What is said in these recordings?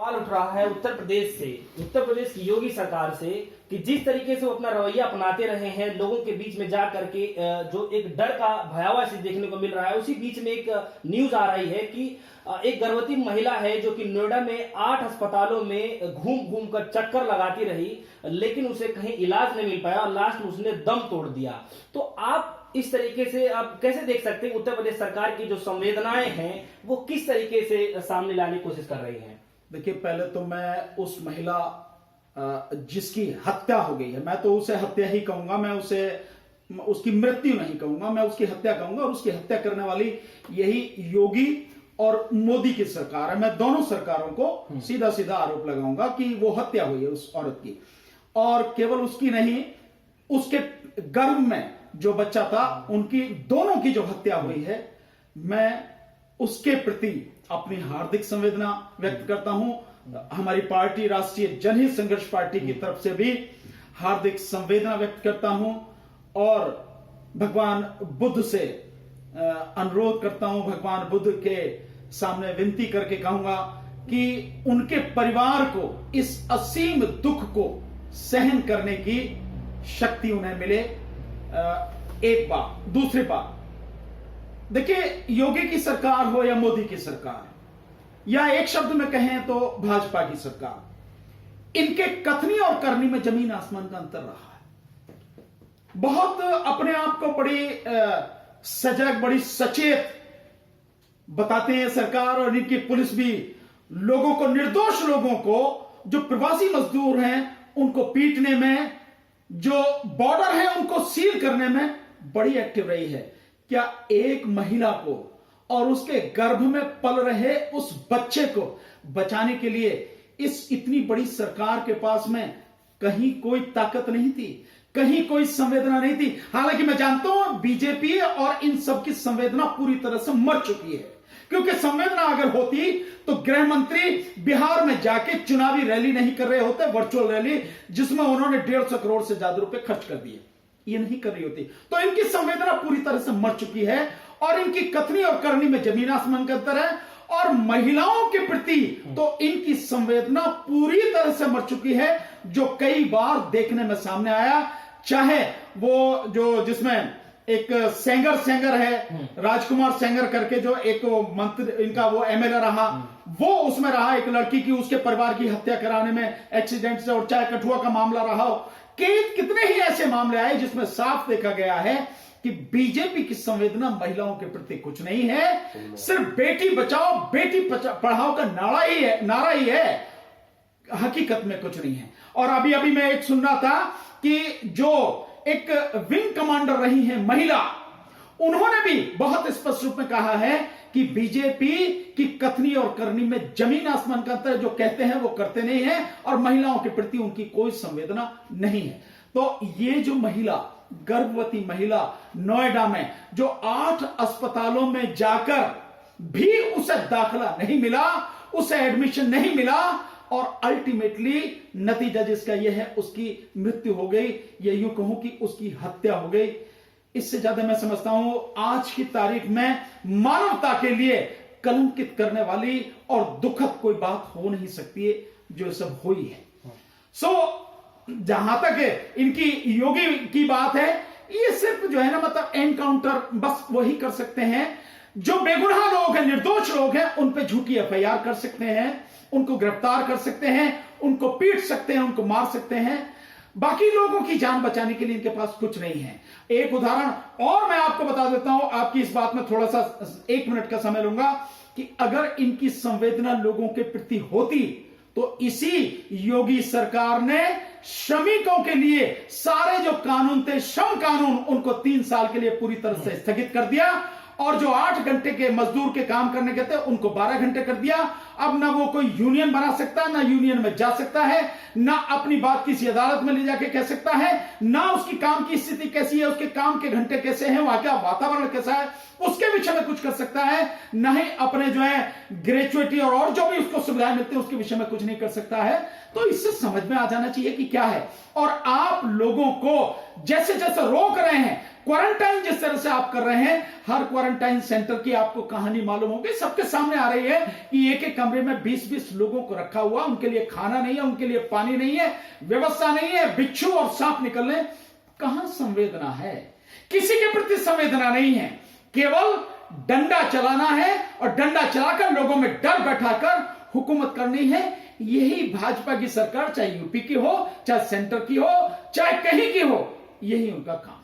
सवाल उठ रहा है उत्तर प्रदेश से, उत्तर प्रदेश की योगी सरकार से, कि जिस तरीके से वो अपना रवैया अपनाते रहे हैं लोगों के बीच में जा करके, जो एक डर का भयावह स्थिति देखने को मिल रहा है। उसी बीच में एक न्यूज आ रही है कि एक गर्भवती महिला है जो कि नोएडा में 8 अस्पतालों में घूम घूम कर चक्कर लगाती रही, लेकिन उसे कहीं इलाज नहीं मिल पाया और लास्ट में उसने दम तोड़ दिया। तो आप इस तरीके से आप कैसे देख सकते हैं उत्तर प्रदेश सरकार की जो संवेदनाएं हैं वो किस तरीके से सामने लाने की कोशिश कर रही हैं? देखिए, पहले तो मैं उस महिला जिसकी हत्या हो गई है, मैं तो उसे हत्या ही कहूंगा, मैं उसे उसकी मृत्यु नहीं कहूंगा, मैं उसकी हत्या कहूंगा। और उसकी हत्या करने वाली यही योगी और मोदी की सरकार है। मैं दोनों सरकारों को सीधा सीधा आरोप लगाऊंगा कि वो हत्या हुई है उस औरत की। और केवल उसकी नहीं, उसके गर्भ में जो बच्चा था, उनकी दोनों की जो हत्या हुई है, मैं उसके प्रति अपनी हार्दिक संवेदना व्यक्त करता हूं। हमारी पार्टी राष्ट्रीय जनहित संघर्ष पार्टी की तरफ से भी हार्दिक संवेदना व्यक्त करता हूं और भगवान बुद्ध से अनुरोध करता हूं, भगवान बुद्ध के सामने विनती करके कहूंगा कि उनके परिवार को इस असीम दुख को सहन करने की शक्ति उन्हें मिले। एक बात। दूसरी बात, देखिए, योगी की सरकार हो या मोदी की सरकार, या एक शब्द में कहें तो भाजपा की सरकार, इनके कथनी और करनी में जमीन आसमान का अंतर रहा है। बहुत अपने आप को बड़ी सजग, बड़ी सचेत बताते हैं सरकार, और इनकी पुलिस भी लोगों को, निर्दोष लोगों को, जो प्रवासी मजदूर हैं उनको पीटने में, जो बॉर्डर है उनको सील करने में बड़ी एक्टिव रही है। क्या एक महिला को और उसके गर्भ में पल रहे उस बच्चे को बचाने के लिए इस इतनी बड़ी सरकार के पास में कहीं कोई ताकत नहीं थी, कहीं कोई संवेदना नहीं थी? हालांकि मैं जानता हूं बीजेपी और इन सब की संवेदना पूरी तरह से मर चुकी है, क्योंकि संवेदना अगर होती तो गृह मंत्री बिहार में जाके चुनावी रैली नहीं कर रहे होते, वर्चुअल रैली, जिसमें उन्होंने 150 करोड़ से ज्यादा रुपए खर्च कर दिए, ये नहीं कर रही होती। तो इनकी संवेदना पूरी तरह से मर चुकी है और इनकी कथनी और करनी में जमीन आसमान का अंतर है। और महिलाओं के प्रति तो इनकी संवेदना पूरी तरह से मर चुकी है, जो कई बार देखने में सामने आया। चाहे वो जो जिसमें एक सेंगर है, राजकुमार सेंगर करके, जो एक मंत्री इनका वो एमएलए रहा, वो उसमें रहा, एक लड़की की, उसके परिवार की हत्या कराने में एक्सीडेंट से, और चाहे कठुआ का मामला रहा हो, कितने ही ऐसे मामले आए जिसमें साफ देखा गया है कि बीजेपी की संवेदना महिलाओं के प्रति कुछ नहीं है। सिर्फ बेटी बचाओ बेटी पढ़ाओ का नारा ही है, हकीकत में कुछ नहीं है। और अभी अभी मैं एक सुन रहा था कि जो एक विंग कमांडर रही है महिला, उन्होंने भी बहुत स्पष्ट रूप में कहा है कि बीजेपी की कथनी और करनी में जमीन आसमान का अंतर है। जो कहते हैं वो करते नहीं है, और महिलाओं के प्रति उनकी कोई संवेदना नहीं है। तो ये जो महिला, गर्भवती महिला, नोएडा में जो 8 अस्पतालों में जाकर भी उसे दाखिला नहीं मिला, उसे एडमिशन नहीं मिला, और अल्टीमेटली नतीजा जिसका यह है उसकी मृत्यु हो गई, या यूं कहूं कि उसकी हत्या हो गई। इससे ज्यादा मैं समझता हूं आज की तारीख में मानवता के लिए कलंकित करने वाली और दुखद कोई बात हो नहीं सकती है जो सब हुई है। जहां तक इनकी योगी की बात है, ये सिर्फ जो है ना, मतलब एनकाउंटर बस वही कर सकते हैं। जो बेगुनाह लोग हैं, निर्दोष लोग हैं, उन पे झूठी एफआईआर कर सकते हैं, उनको गिरफ्तार कर सकते हैं, उनको पीट सकते हैं, उनको मार सकते हैं। बाकी लोगों की जान बचाने के लिए इनके पास कुछ नहीं है। एक उदाहरण और मैं आपको बता देता हूं, आपकी इस बात में थोड़ा सा 1 मिनट का समय लूंगा, कि अगर इनकी संवेदना लोगों के प्रति होती तो इसी योगी सरकार ने श्रमिकों के लिए सारे जो कानून थे, श्रम कानून, उनको 3 साल के लिए पूरी तरह से स्थगित कर दिया, और जो 8 घंटे के मजदूर के काम करने के थे उनको 12 घंटे कर दिया। अब ना वो कोई यूनियन बना सकता, ना यूनियन में जा सकता है, ना अपनी बात किसी अदालत में ले जाके कह सकता है, ना उसकी काम की स्थिति कैसी है, उसके काम के घंटे कैसे हैं, वहां का वातावरण कैसा है, उसके विषय में कुछ कर सकता है। ना ही अपने जो है ग्रेजुएटी और जो भी उसको सुविधाएं मिलती है उसके विषय में कुछ नहीं कर सकता है। तो इससे समझ में आ जाना चाहिए कि क्या है। और आप लोगों को जैसे जैसे रोक रहे हैं, क्वारंटाइन जिस तरह से आप कर रहे हैं, हर क्वारंटाइन सेंटर की आपको कहानी मालूम होगी, सबके सामने आ रही है कि एक एक कमरे में 20-20 लोगों को रखा हुआ, उनके लिए खाना नहीं है, उनके लिए पानी नहीं है, व्यवस्था नहीं है, बिच्छू और सांप निकलने। कहां संवेदना है? किसी के प्रति संवेदना नहीं है, केवल डंडा चलाना है और डंडा चलाकर लोगों में डर बैठाकर हुकूमत करनी है। यही भाजपा की सरकार, चाहे यूपी की हो, चाहे सेंटर की हो, चाहे कहीं की हो, यही उनका काम है।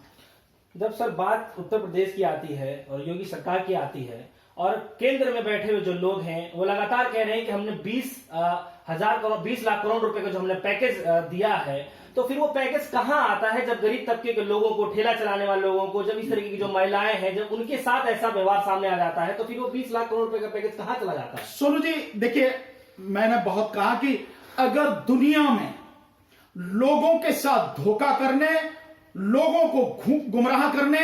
जब सर बात उत्तर प्रदेश की आती है और योगी सरकार की आती है और केंद्र में बैठे हुए जो लोग हैं वो लगातार कह रहे हैं कि हमने 20 लाख करोड़ रुपए का जो हमने पैकेज दिया है, तो फिर वो पैकेज कहां आता है जब गरीब तबके के लोगों को, ठेला चलाने वाले लोगों को, जब इस तरीके की जो महिलाएं हैं, जब उनके साथ ऐसा व्यवहार सामने आ जाता है, तो फिर वो 20 लाख करोड़ रुपए का पैकेज कहां चला जाता है? सोनू जी देखिए, मैंने बहुत कहा कि अगर दुनिया में लोगों के साथ धोखा करने, लोगों को गुमराह करने,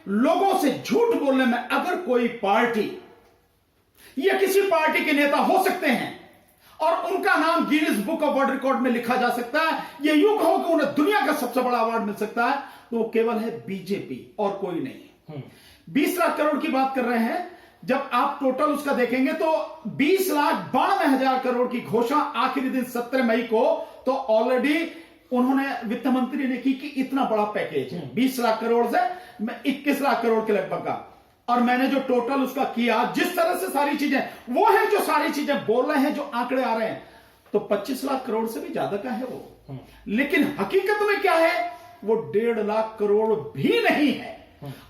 लोगों से झूठ बोलने में अगर कोई पार्टी या किसी पार्टी के नेता हो सकते हैं और उनका नाम Guinness book of world record में लिखा जा सकता है, यह युग हो कि उन्हें दुनिया का सबसे बड़ा अवार्ड मिल सकता है, तो वो केवल है बीजेपी और कोई नहीं। 20 लाख करोड़ की बात कर रहे हैं, जब आप टोटल उसका देखेंगे तो 20,92,000 करोड़ की घोषणा आखिरी दिन 17 मई को तो ऑलरेडी उन्होंने, वित्त मंत्री ने की कि इतना बड़ा पैकेज है 20 लाख करोड़ से 21 लाख करोड़ के लगभग का। और मैंने जो टोटल उसका किया, जिस तरह से सारी चीजें वो है, जो सारी चीजें बोल रहे हैं, जो आंकड़े आ रहे हैं, तो 25 लाख करोड़ से भी ज्यादा का है वो। लेकिन हकीकत में क्या है, वो 1.5 लाख करोड़ भी नहीं है।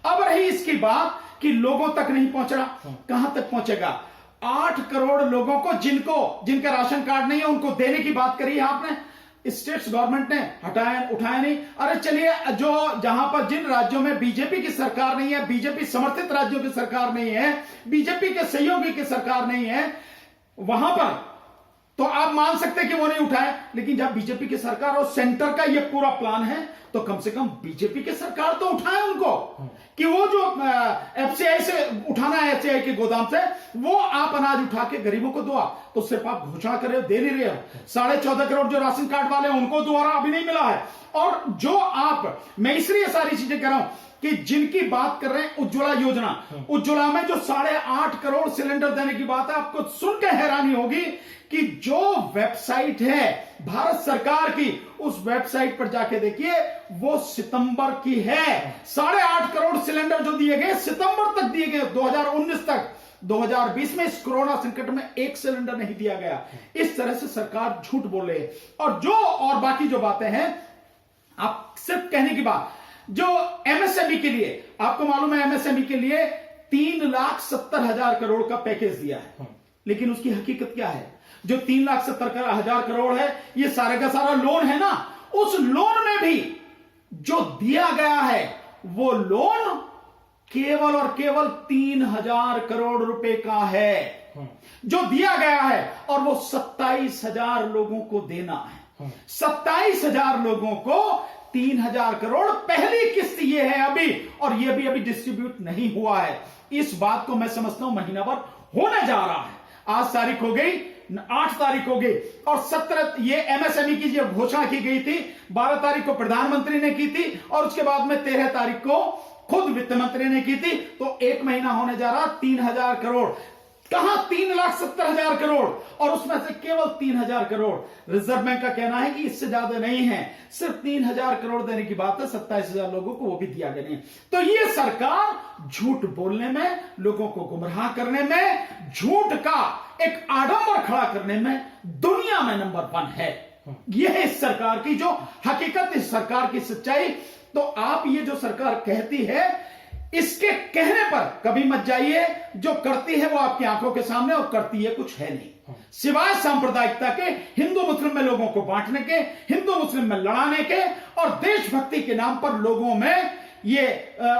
अब रही इसकी बात कि लोगों तक नहीं पहुंच रहा, कहां तक पहुंचेगा? 8 करोड़ लोगों को जिनका राशन कार्ड नहीं है उनको देने की बात करी है आपने, स्टेट्स गवर्नमेंट ने उठाया नहीं। अरे चलिए, जो जहां पर जिन राज्यों में बीजेपी की सरकार नहीं है, बीजेपी समर्थित राज्यों की सरकार नहीं है, बीजेपी के सहयोगी की सरकार नहीं है, वहां पर तो आप मान सकते हैं कि वो नहीं उठाए। लेकिन जब बीजेपी की सरकार और सेंटर का ये पूरा प्लान है, तो कम से कम बीजेपी की सरकार तो उठाए उनको, कि वो जो एफसीआई से उठाना है, एफसीआई के गोदाम से, वो आप अनाज उठा के गरीबों को दो। तो सिर्फ आप घोषणा कर रहे हो, दे नहीं रहे हो। 14.5 करोड़ जो राशन कार्ड वाले हैं उनको दोबारा अभी नहीं मिला है। और जो आप, मैं इसलिए सारी चीजें कह रहा हूं कि जिनकी बात कर रहे हैं उज्ज्वला योजना, उज्ज्वला में जो 8.5 करोड़ सिलेंडर देने की बात है, आपको सुनकर हैरानी होगी कि जो वेबसाइट है भारत सरकार की, उस वेबसाइट पर जाके देखिए, वो सितंबर की है। 8.5 करोड़ सिलेंडर जो दिए गए सितंबर तक दिए गए, 2019 तक। 2020 में इस कोरोना संकट में 1 सिलेंडर नहीं दिया गया। इस तरह से सरकार झूठ बोले। और बाकी जो बातें हैं, आप सिर्फ कहने की बात, जो एमएसएमई के लिए, आपको मालूम है एमएसएमई के लिए 3,70,000 करोड़ का पैकेज दिया है, लेकिन उसकी हकीकत क्या है? जो 3,70,000 करोड़ है, ये सारे का सारा लोन है ना, उस लोन में भी जो दिया गया है, वो लोन केवल और केवल 3,000 करोड़ रुपए का है जो दिया गया है, और वो 27,000 लोगों को देना है। 27,000 लोगों को 3,000 करोड़ पहली किस्त ये है अभी, और ये भी अभी डिस्ट्रीब्यूट नहीं हुआ है। इस बात को मैं समझता हूं महीना भर होने जा रहा है। आज तारीख हो गई, 8 तारीख हो गई, और 17 ये एमएसएमई की जो घोषणा की गई थी, 12 तारीख को प्रधानमंत्री ने की थी, और उसके बाद में 13 तारीख को खुद वित्त मंत्री ने की थी। तो 1 महीना होने जा रहा, 3,000 करोड़ कहां? 3,70,000 करोड़, और उसमें से केवल 3,000 करोड़ रिजर्व बैंक का कहना है कि इससे ज्यादा नहीं है, सिर्फ 3,000 करोड़ देने की बात है। 27,000 लोगों को वो भी दिया गया नहीं। तो ये सरकार झूठ बोलने में, लोगों को गुमराह करने में, झूठ का एक आडंबर खड़ा करने में दुनिया में नंबर 1 है। यह है इस सरकार की जो हकीकत, इस सरकार की सच्चाई। तो आप ये जो सरकार कहती है, इसके कहने पर कभी मत जाइए, जो करती है वो आपकी आंखों के सामने, और करती है कुछ है नहीं, सिवाय सांप्रदायिकता के, हिंदू मुस्लिम में लोगों को बांटने के, हिंदू मुस्लिम में लड़ाने के, और देशभक्ति के नाम पर लोगों में ये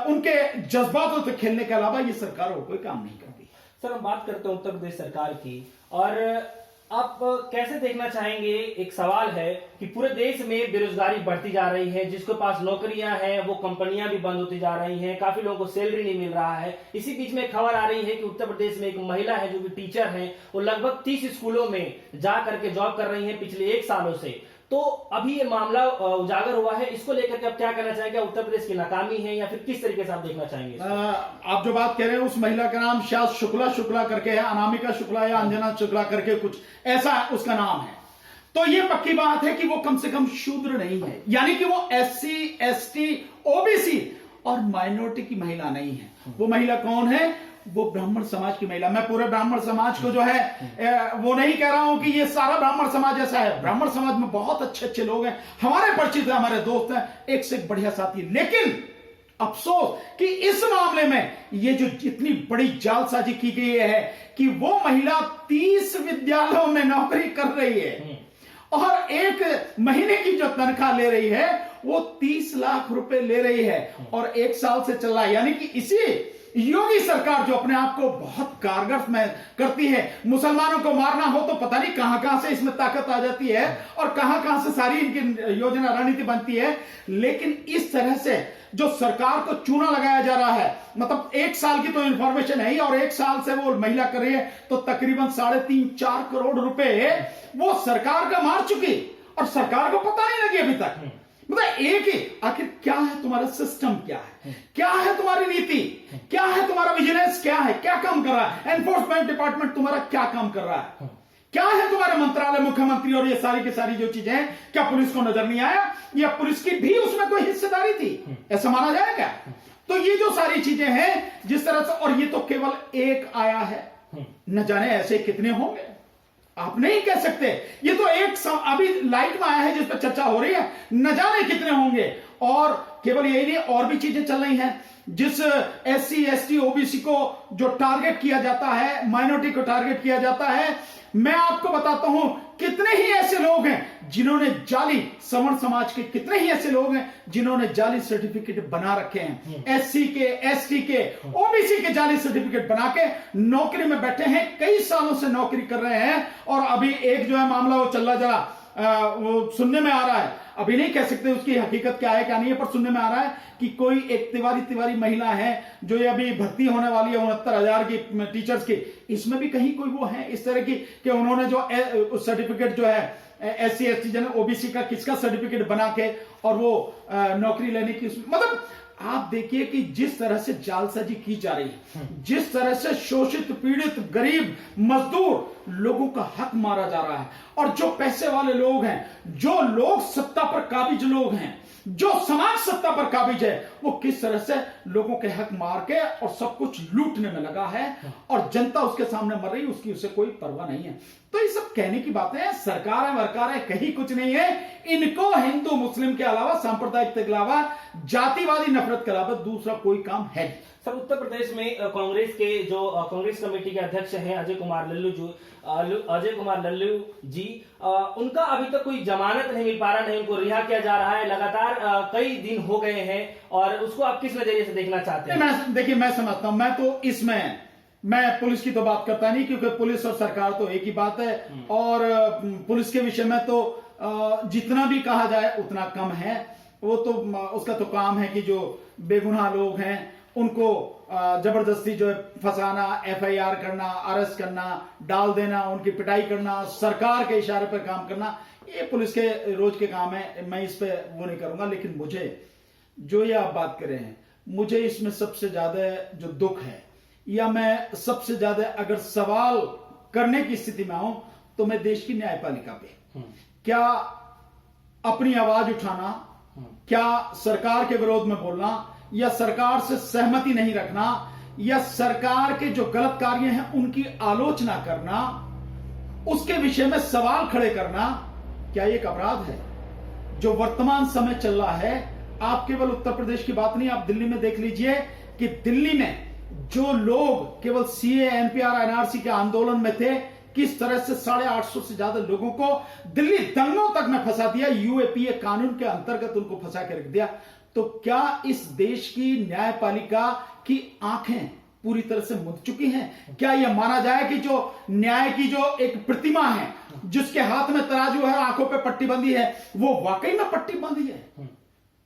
उनके जज्बातों से खेलने के अलावा ये सरकार कोई काम नहीं करती। सर, हम बात करते हैं उत्तर प्रदेश सरकार की, और आप कैसे देखना चाहेंगे? एक सवाल है कि पूरे देश में बेरोजगारी बढ़ती जा रही है, जिसके पास नौकरियां हैं वो कंपनियां भी बंद होती जा रही हैं, काफी लोगों को सैलरी नहीं मिल रहा है। इसी बीच में खबर आ रही है कि उत्तर प्रदेश में एक महिला है जो कि टीचर है, वो लगभग 30 स्कूलों में जा करके जॉब कर रही है पिछले 1 सालों से। तो अभी ये मामला उजागर हुआ है, इसको लेकर के आप क्या कहना चाहेंगे? क्या उत्तर प्रदेश की नाकामी है या फिर किस तरीके से आप देखना चाहेंगे इसको? आप जो बात कह रहे हैं उस महिला का नाम शायद शुक्ला करके है, अनामिका शुक्ला या अंजना शुक्ला करके कुछ ऐसा उसका नाम है। तो ये पक्की बात है कि वो कम से कम शूद्र नहीं है, यानी कि वो SC ST OBC और माइनॉरिटी की महिला नहीं है। वो महिला कौन है? वो ब्राह्मण समाज की महिला। मैं पूरे ब्राह्मण समाज को जो है वो नहीं कह रहा हूं कि ये सारा ब्राह्मण समाज ऐसा है। ब्राह्मण समाज में बहुत अच्छे अच्छे लोग हैं, हमारे परिचित हैं, हमारे दोस्त हैं, एक से एक बढ़िया साथी। लेकिन अफसोस कि इस मामले में ये जो इतनी बड़ी जालसाजी की गई है कि वो महिला 30 विद्यालयों में नौकरी कर रही है और एक महीने की जो तनख्वाह ले रही है वो 30 लाख रुपए ले रही है और 1 साल से चल रहा है। यानी कि इसी योगी सरकार जो अपने आप को बहुत कारगर में करती है, मुसलमानों को मारना हो तो पता नहीं कहां कहां से इसमें ताकत आ जाती है और कहां कहां से सारी इनकी योजना रणनीति बनती है। लेकिन इस तरह से जो सरकार को चूना लगाया जा रहा है, मतलब 1 साल की तो इंफॉर्मेशन है ही और 1 साल से वो महिला कर रही है तो तकरीबन 3.5-4 करोड़ रुपए वो सरकार का मार चुकी और सरकार को पता नहीं लगी अभी तक। मतलब एक ही, आखिर क्या है तुम्हारा सिस्टम, क्या है तुम्हारी नीति, क्या है तुम्हारा विजिलेंस, क्या है, क्या काम कर रहा है एनफोर्समेंट डिपार्टमेंट, तुम्हारा क्या काम कर रहा है, क्या है तुम्हारे मंत्रालय, मुख्यमंत्री और ये सारी की सारी जो चीजें हैं, क्या पुलिस को नजर नहीं आया या पुलिस की भी उसमें कोई हिस्सेदारी थी, ऐसा माना जाएगा? तो ये जो सारी चीजें हैं जिस तरह से, और ये तो केवल एक आया है, न जाने ऐसे कितने होंगे, आप नहीं कह सकते। ये तो एक अभी लाइट में आया है जिस पर चर्चा हो रही है, न जाने कितने होंगे। और केवल यही नहीं, और भी चीजें चल रही हैं। जिस SC ST OBC को जो टारगेट किया जाता है, माइनॉरिटी को टारगेट किया जाता है, मैं आपको बताता हूं कितने ही ऐसे लोग हैं जिन्होंने जाली, सवर्ण समाज के कितने ही ऐसे लोग हैं जिन्होंने जाली सर्टिफिकेट बना रखे हैं, SC के, ST के, OBC के जाली सर्टिफिकेट बना के नौकरी में बैठे हैं, कई सालों से नौकरी कर रहे हैं। और अभी एक जो है मामला वो चल रहा, जरा वो सुनने में आ रहा है, अभी नहीं कह सकते उसकी हकीकत क्या है क्या नहीं है, पर सुनने में आ रहा है कि कोई एक तिवारी महिला है जो ये अभी भर्ती होने वाली है 69,000 की टिचर्स की, इसमें भी कहीं कोई वो है इस तरह की कि उन्होंने जो सर्टिफिकेट जो है SC ST जन OBC का किसका सर्टिफिकेट बना के और वो नौकरी लेने की, मतलब आप देखिए कि जिस तरह से जालसाजी की जा रही है, जिस तरह से शोषित, पीड़ित, गरीब, मजदूर लोगों का हक मारा जा रहा है, और जो पैसे वाले लोग हैं, जो लोग सत्ता पर काबिज लोग हैं, जो समाज सत्ता पर काबिज है, वो किस तरह से लोगों के हक मार के और सब कुछ लूटने में लगा है और जनता उसके सामने मर रही, उसकी उसे कोई परवाह नहीं है। तो ये सब कहने की बातें हैं, सरकार है वरकार है, कहीं कुछ नहीं है। इनको हिंदू मुस्लिम के अलावा, सांप्रदायिक के अलावा, जातिवादी नफरत के अलावा दूसरा कोई काम है नहीं। सर, उत्तर प्रदेश में कांग्रेस के जो कांग्रेस कमेटी के अध्यक्ष हैं अजय कुमार लल्लू जी, उनका अभी तक कोई जमानत नहीं मिल पा रहा, नहीं उनको रिहा किया जा रहा है, लगातार कई दिन हो गए हैं, और उसको आप किस नजरिए से देखना चाहते हैं? देखिए, मैं समझता हूं, मैं तो इसमें मैं पुलिस की तो बात करता नहीं, क्योंकि पुलिस और सरकार तो एक ही बात है, और पुलिस के विषय में तो जितना भी कहा जाए उतना कम है। वो तो उसका तो काम है कि जो बेगुनाह लोग हैं उनको जबरदस्ती जो है फंसाना, FIR करना, अरेस्ट करना, डाल देना, उनकी पिटाई करना, सरकार के इशारे पर काम करना, ये पुलिस के रोज के काम है, मैं इस पे वो नहीं करूंगा। लेकिन मुझे जो ये आप बात कर रहे हैं, मुझे इसमें सबसे ज्यादा जो दुख है, या मैं सबसे ज्यादा अगर सवाल करने की स्थिति में आऊं तो मैं देश की न्यायपालिका पे, क्या अपनी आवाज उठाना, क्या सरकार के विरोध में बोलना, या सरकार से सहमति नहीं रखना, या सरकार के जो गलत कार्य हैं उनकी आलोचना करना, उसके विषय में सवाल खड़े करना, क्या ये एक अपराध है? जो वर्तमान समय चल रहा है, आप केवल उत्तर प्रदेश की बात नहीं, आप दिल्ली में देख लीजिए कि दिल्ली में जो लोग केवल CA NPR NRC के आंदोलन में थे, किस तरह से 850 से ज्यादा लोगों को दिल्ली दंगों तक में फंसा दिया, UAPA कानून के अंतर्गत उनको फंसा के रख दिया। तो क्या इस देश की न्यायपालिका की आंखें पूरी तरह से मुद चुकी हैं? क्या यह माना जाए कि जो न्याय की जो एक प्रतिमा है, जिसके हाथ में तराजू है, आंखों पे पट्टी बंधी है, वो वाकई में पट्टी बंधी है?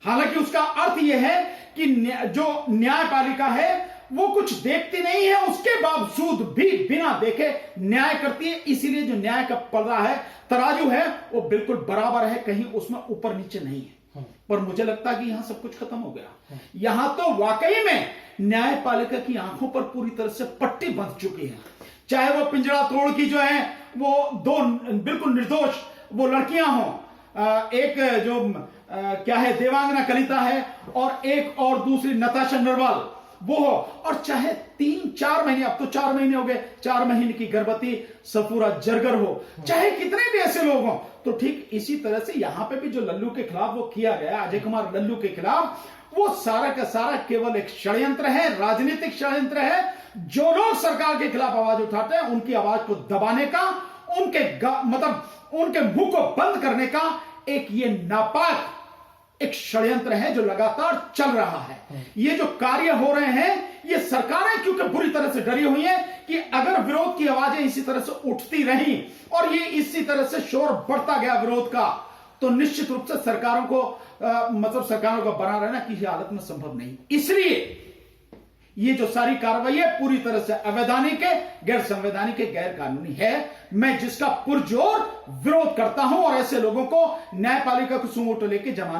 हालांकि उसका अर्थ यह है कि जो न्यायपालिका है वो कुछ देखती नहीं है, उसके बावजूद भी बिना देखे न्याय करती है। इसीलिए जो न्याय का पलड़ा है, तराजू है, वो बिल्कुल बराबर है, कहीं उसमें ऊपर नीचे नहीं है। पर मुझे लगता है कि यहां सब कुछ खत्म हो गया। यहां तो वाकई में न्यायपालिका की आंखों पर पूरी तरह से पट्टी बंध चुकी है। चाहे वो पिंजरा तोड़ की जो है वो दो बिल्कुल निर्दोष वो लड़कियां हों, एक जो क्या है देवांगना कलिता है और एक और दूसरी नताशा नरवाल वो हो, और चाहे 3-4 महीने, अब तो 4 महीने हो गए, 4 महीने की गर्भवती सफूरा जरगर हो, चाहे कितने भी ऐसे लोग हों, तो ठीक इसी तरह से यहां पे भी जो लल्लू के खिलाफ वो किया गया, अजय कुमार लल्लू के खिलाफ, वो सारा का सारा केवल एक षड्यंत्र है, राजनीतिक षड्यंत्र है। जो लोग सरकार के खिलाफ आवाज उठाते हैं उनकी आवाज को दबाने का, उनके मुंह को बंद करने का एक ये नापाक एक षड्यंत्र है जो लगातार चल रहा है। ये जो कार्य हो रहे हैं, ये सरकारें क्योंकि बुरी तरह से डरी हुई हैं कि अगर विरोध की आवाजें इसी तरह से उठती रहीं और ये इसी तरह से शोर बढ़ता गया विरोध का, तो निश्चित रूप से सरकारों को बना रहना किसी हालत में संभव नहीं। इसलिए ये जो सारी कार्रवाई है पूरी तरह से अवैधानिक है, गैर संवैधानिक है, गैर कानूनी है। मैं जिसका पुरजोर विरोध करता हूं और ऐसे लोगों को न्यायपालिका को सुमोटो लेके जमानत